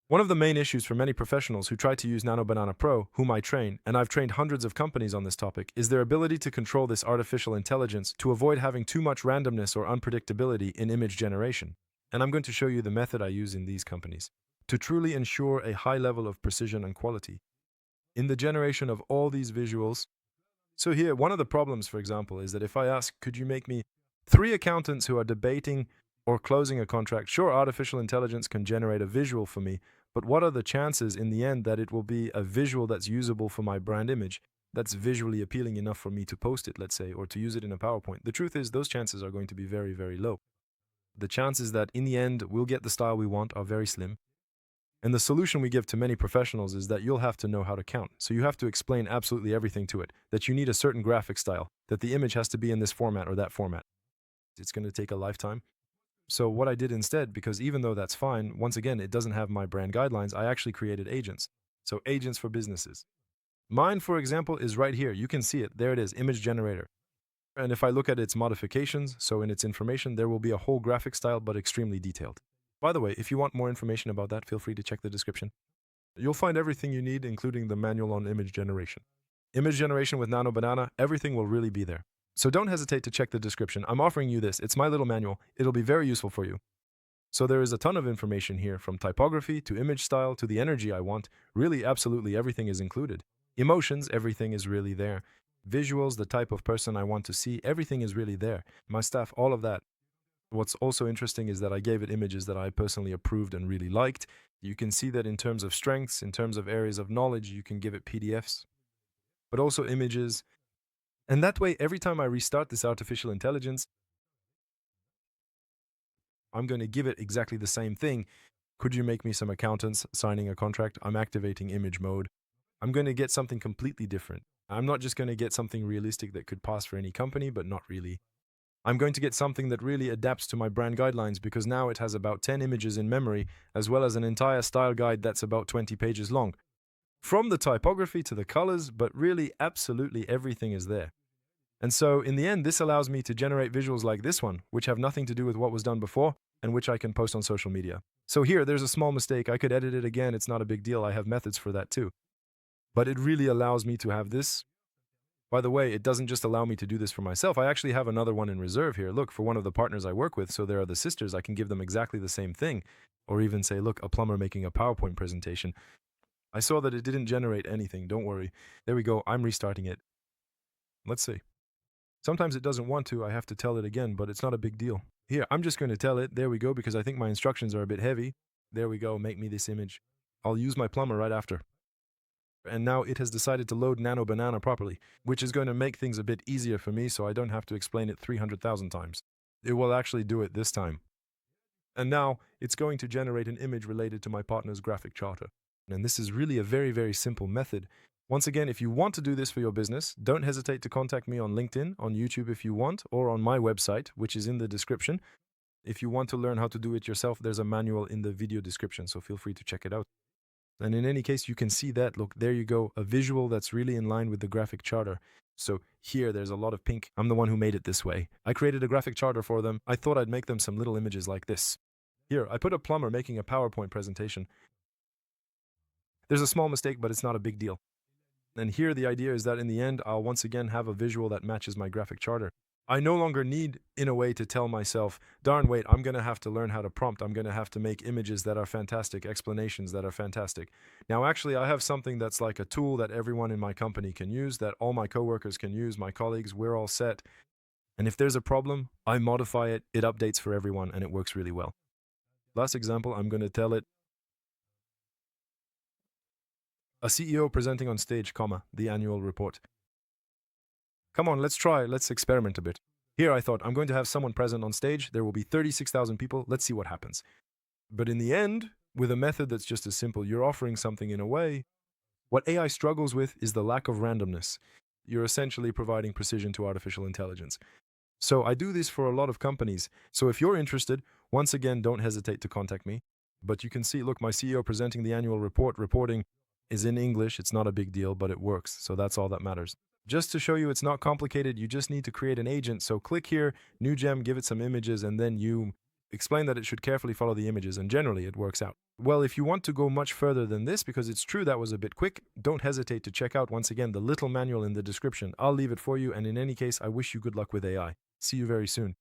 One of the main issues for many professionals who try to use Nano Banana Pro, whom I train, and I've trained hundreds of companies on this topic, is their ability to control this artificial intelligence to avoid having too much randomness or unpredictability in image generation. And I'm going to show you the method I use in these companies to truly ensure a high level of precision and quality in the generation of all these visuals. So here, one of the problems, for example, is that if I ask, could you make me 3 accountants who are debating or closing a contract, sure, artificial intelligence can generate a visual for me, but what are the chances in the end that it will be a visual that's usable for my brand image, that's visually appealing enough for me to post it, let's say, or to use it in a PowerPoint? The truth is, those chances are going to be very, very low. The chances that in the end we'll get the style we want are very slim. And the solution we give to many professionals is that you'll have to know how to count. So you have to explain absolutely everything to it, that you need a certain graphic style, that the image has to be in this format or that format. It's going to take a lifetime. So what I did instead, because even though that's fine, once again, it doesn't have my brand guidelines, I actually created agents. So agents for businesses. Mine, for example, is right here. You can see it. There it is, image generator. And if I look at its modifications, so in its information, there will be a whole graphic style, but extremely detailed. By the way, if you want more information about that, feel free to check the description. You'll find everything you need, including the manual on image generation. Image generation with Nano Banana, everything will really be there. So don't hesitate to check the description. I'm offering you this. It's my little manual. It'll be very useful for you. So there is a ton of information here, from typography to image style to the energy I want. Really, absolutely everything is included. Emotions, everything is really there. Visuals, the type of person I want to see, everything is really there. My staff, all of that. What's also interesting is that I gave it images that I personally approved and really liked. You can see that in terms of strengths, in terms of areas of knowledge, you can give it PDFs, but also images. And that way, every time I restart this artificial intelligence, I'm going to give it exactly the same thing. Could you make me some accountants signing a contract? I'm activating image mode. I'm going to get something completely different. I'm not just going to get something realistic that could pass for any company, but not really. I'm going to get something that really adapts to my brand guidelines, because now it has about 10 images in memory, as well as an entire style guide that's about 20 pages long. From the typography to the colors, but really absolutely everything is there. And so in the end, this allows me to generate visuals like this one, which have nothing to do with what was done before, and which I can post on social media. So here, there's a small mistake. I could edit it again. It's not a big deal. I have methods for that too. But it really allows me to have this. By the way, it doesn't just allow me to do this for myself. I actually have another one in reserve here. Look, for one of the partners I work with, so there are the sisters, I can give them exactly the same thing. Or even say, look, a plumber making a PowerPoint presentation. I saw that it didn't generate anything. Don't worry. There we go. I'm restarting it. Let's see. Sometimes it doesn't want to. I have to tell it again, but it's not a big deal. Here, I'm just going to tell it. There we go, because I think my instructions are a bit heavy. There we go. Make me this image. I'll use my plumber right after. And now it has decided to load Nano Banana properly, which is going to make things a bit easier for me, so I don't have to explain it 300,000 times. It will actually do it this time. And now it's going to generate an image related to my partner's graphic charter. And this is really a very, very simple method. Once again, if you want to do this for your business, don't hesitate to contact me on LinkedIn, on YouTube if you want, or on my website, which is in the description. If you want to learn how to do it yourself, there's a manual in the video description, so feel free to check it out. And in any case, you can see that, look, there you go, a visual that's really in line with the graphic charter. So here, there's a lot of pink. I'm the one who made it this way. I created a graphic charter for them. I thought I'd make them some little images like this. Here, I put a plumber making a PowerPoint presentation. There's a small mistake, but it's not a big deal. And here, the idea is that in the end, I'll once again have a visual that matches my graphic charter. I no longer need, in a way, to tell myself, darn, wait, I'm going to have to learn how to prompt. I'm going to have to make images that are fantastic, explanations that are fantastic. Now, actually, I have something that's like a tool that everyone in my company can use, that all my coworkers can use, my colleagues, we're all set. And if there's a problem, I modify it, it updates for everyone, and it works really well. Last example, I'm going to tell it, a CEO presenting on stage, the annual report. Come on, let's try. Let's experiment a bit. Here I thought, I'm going to have someone present on stage. There will be 36,000 people. Let's see what happens. But in the end, with a method that's just as simple, you're offering something in a way. What AI struggles with is the lack of randomness. You're essentially providing precision to artificial intelligence. So I do this for a lot of companies. So if you're interested, once again, don't hesitate to contact me. But you can see, look, my CEO presenting the annual reporting is in English. It's not a big deal, but it works. So that's all that matters. Just to show you it's not complicated, you just need to create an agent. So click here, new gem, give it some images, and then you explain that it should carefully follow the images, and generally it works out. Well, if you want to go much further than this, because it's true that was a bit quick, don't hesitate to check out, once again, the little manual in the description. I'll leave it for you, and in any case, I wish you good luck with AI. See you very soon.